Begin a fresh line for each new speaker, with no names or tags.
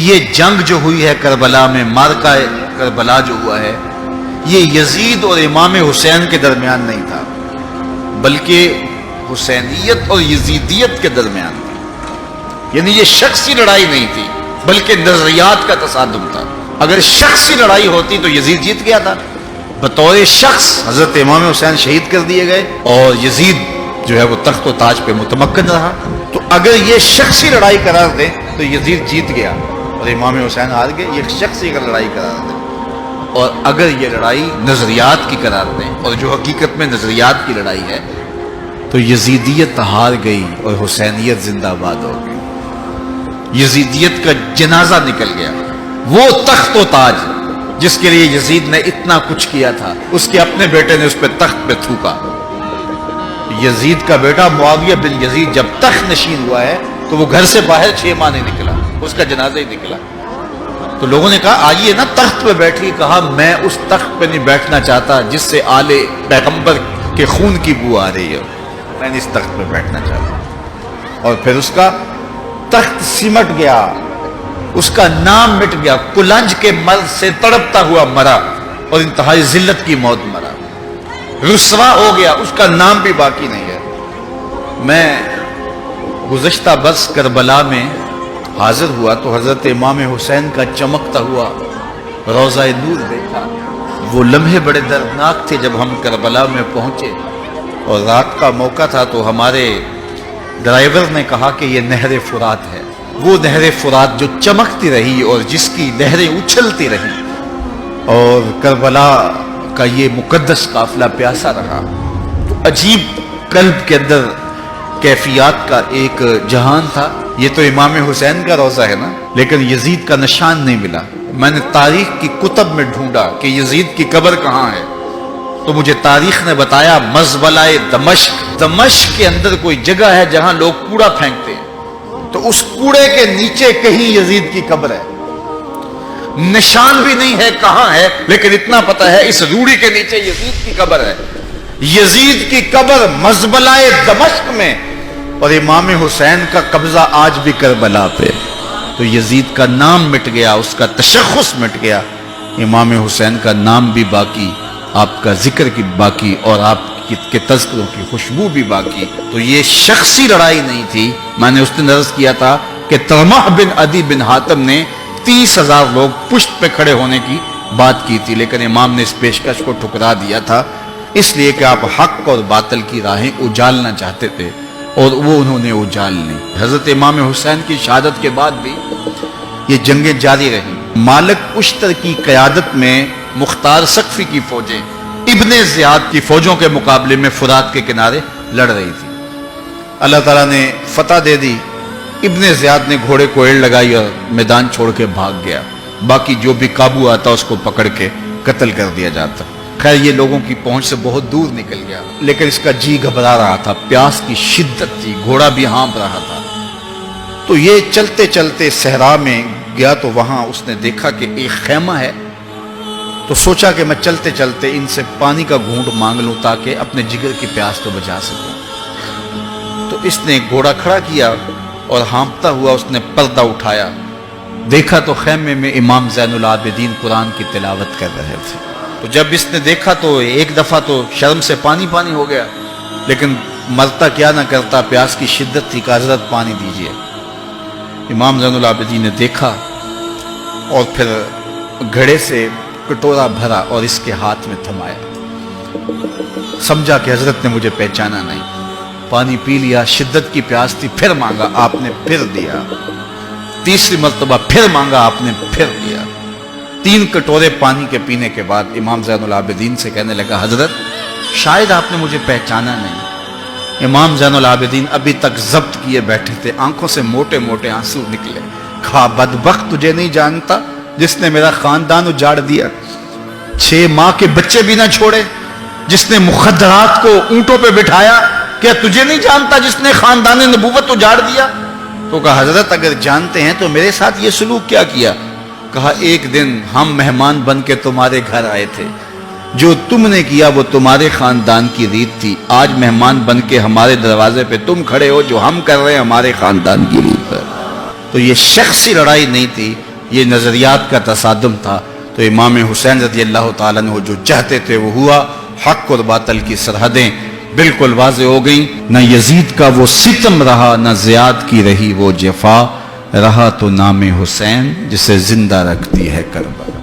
یہ جنگ جو ہوئی ہے کربلا میں، مارکہ کربلا جو ہوا ہے، یہ یزید اور امام حسین کے درمیان نہیں تھا، بلکہ حسینیت اور یزیدیت کے درمیان تھا۔ یعنی یہ شخصی لڑائی نہیں تھی بلکہ نظریات کا تصادم تھا۔ اگر شخصی لڑائی ہوتی تو یزید جیت گیا تھا، بطور شخص حضرت امام حسین شہید کر دیے گئے اور یزید جو ہے وہ تخت و تاج پہ متمکن رہا۔ تو اگر یہ شخصی لڑائی قرار دیں تو یزید جیت گیا اور امام حسین ہار گئے، یہ شخصی اگر لڑائی قرار دیں۔ اور اگر یہ لڑائی نظریات کی قرار دیں، اور جو حقیقت میں نظریات کی لڑائی ہے، تو یزیدیت ہار گئی اور حسینیت زندہ باد ہو گئی۔ یزیدیت کا جنازہ نکل گیا۔ وہ تخت و تاج جس کے لیے یزید نے اتنا کچھ کیا تھا، اس کے اپنے بیٹے نے اس پہ تخت پہ تھوکا۔ یزید کا بیٹا معاویہ بن یزید جب تخت نشین ہوا ہے تو وہ گھر سے باہر 6 ماہ نہیں نکلا، اس کا جنازہ ہی نکلا۔ تو لوگوں نے کہا آئیے نا تخت پہ بیٹھی، کہا میں اس تخت پہ نہیں بیٹھنا چاہتا جس سے آل پیغمبر کے خون کی بو آ رہی ہے، میں نہیں اس تخت پہ بیٹھنا چاہتا۔ اور پھر اس کا تخت سمٹ گیا، اس کا نام مٹ گیا، کلنج کے مرض سے تڑپتا ہوا مرا اور انتہائی ذلت کی موت مرا، رسوا ہو گیا، اس کا نام بھی باقی نہیں ہے۔ میں گزشتہ برس کربلا میں حاضر ہوا تو حضرت امام حسین کا چمکتا ہوا روضہ نور دیکھا۔ وہ لمحے بڑے دردناک تھے جب ہم کربلا میں پہنچے اور رات کا موقع تھا، تو ہمارے ڈرائیور نے کہا کہ یہ نہر فرات ہے، وہ نہر فرات جو چمکتی رہی اور جس کی لہریں اچھلتی رہی، اور کربلا کا یہ مقدس قافلہ پیاسا رہا۔ تو عجیب قلب کے اندر کیفیات کا ایک جہان تھا۔ یہ تو امام حسین کا روضہ ہے نا، لیکن یزید کا نشان نہیں ملا۔ میں نے تاریخ کی کتب میں ڈھونڈا کہ یزید کی قبر کہاں ہے، تو مجھے تاریخ نے بتایا مزبلہ دمشق، دمشق کے اندر کوئی جگہ ہے جہاں لوگ کوڑا پھینکتے ہیں، تو اس کوڑے کے نیچے کہیں یزید کی قبر ہے۔ نشان بھی نہیں ہے کہاں ہے، لیکن اتنا پتا ہے اس روڑی کے نیچے یزید کی قبر ہے۔ یزید کی قبر مزبلہ دمشق میں، اور امام حسین کا قبضہ آج بھی کربلا پہ۔ تو یزید کا نام مٹ گیا، اس کا تشخص مٹ گیا، امام حسین کا نام بھی باقی، آپ کا ذکر کی باقی، اور آپ کے تذکروں کی خوشبو بھی باقی۔ تو یہ شخصی لڑائی نہیں تھی۔ میں نے اس دن عرض کیا تھا کہ طلحہ بن عدی بن حاتم نے 30,000 لوگ پشت پہ کھڑے ہونے کی بات کی تھی، لیکن امام نے اس پیشکش کو ٹھکرا دیا تھا، اس لیے کہ آپ حق اور باطل کی راہیں اجالنا چاہتے تھے، اور وہ انہوں نے اجال لی۔ حضرت امام حسین کی شہادت کے بعد بھی یہ جنگیں جاری رہیں۔ مالک اشتر کی قیادت میں مختار سقفی کی فوجیں ابن زیاد کی فوجوں کے مقابلے میں فرات کے کنارے لڑ رہی تھی۔ اللہ تعالیٰ نے فتح دے دی، ابن زیاد نے گھوڑے کو ایڑ لگائی اور میدان چھوڑ کے بھاگ گیا، باقی جو بھی قابو آتا اس کو پکڑ کے قتل کر دیا جاتا۔ خیر یہ لوگوں کی پہنچ سے بہت دور نکل گیا، لیکن اس کا جی گھبرا رہا تھا، پیاس کی شدت تھی، گھوڑا بھی ہانپ رہا تھا۔ تو یہ چلتے چلتے صحرا میں گیا تو وہاں اس نے دیکھا کہ ایک خیمہ ہے، تو سوچا کہ میں چلتے چلتے ان سے پانی کا گھونٹ مانگ لوں تاکہ اپنے جگر کی پیاس تو بچا سکوں۔ تو اس نے گھوڑا کھڑا کیا اور ہانپتا ہوا اس نے پردہ اٹھایا، دیکھا تو خیمے میں امام زین العابدین قرآن کی تلاوت کر رہے تھے۔ تو جب اس نے دیکھا تو ایک دفعہ تو شرم سے پانی پانی ہو گیا، لیکن مرتا کیا نہ کرتا، پیاس کی شدت تھی کہ حضرت پانی دیجئے۔ امام زین العابدین نے دیکھا اور پھر گھڑے سے کٹورا بھرا اور اس کے ہاتھ میں تھمایا، سمجھا کہ حضرت نے مجھے پہچانا نہیں، پانی پی لیا، شدت کی پیاس تھی، پھر مانگا، آپ نے پھر دیا، تیسری مرتبہ پھر مانگا، آپ نے پھر دیا۔ 3 کٹورے پانی کے پینے کے بعد امام زین العابدین سے کہنے لگا حضرت شاید آپ نے مجھے پہچانا نہیں۔ امام زین العابدین ابھی تک ضبط کیے بیٹھے تھے، آنکھوں سے موٹے موٹے آنسو نکلے۔ کہا بدبخت تجھے نہیں جانتا جس نے میرا خاندان اجاڑ دیا، 6 ماہ کے بچے بھی نہ چھوڑے، جس نے مخدرات کو اونٹوں پہ بٹھایا، کیا تجھے نہیں جانتا جس نے خاندان نبوت اجاڑ دیا؟ تو کہا حضرت اگر جانتے ہیں تو میرے ساتھ یہ سلوک کیا کیا؟ کہا ایک دن ہم مہمان بن کے تمہارے گھر آئے تھے، جو تم نے کیا وہ تمہارے خاندان کی ریت تھی، آج مہمان بن کے ہمارے دروازے پہ تم کھڑے ہو، جو ہم کر رہے ہیں ہمارے خاندان کی ریت ہے۔ تو یہ شخصی لڑائی نہیں تھی یہ نظریات کا تصادم تھا، تو امام حسین رضی اللہ تعالیٰ عنہ جو چاہتے تھے وہ ہوا، حق اور باطل کی سرحدیں بالکل واضح ہو گئیں، نہ یزید کا وہ ستم رہا، نہ زیاد کی رہی وہ جفا، رہا تو نام حسین جسے زندہ رکھتی ہے کربلا۔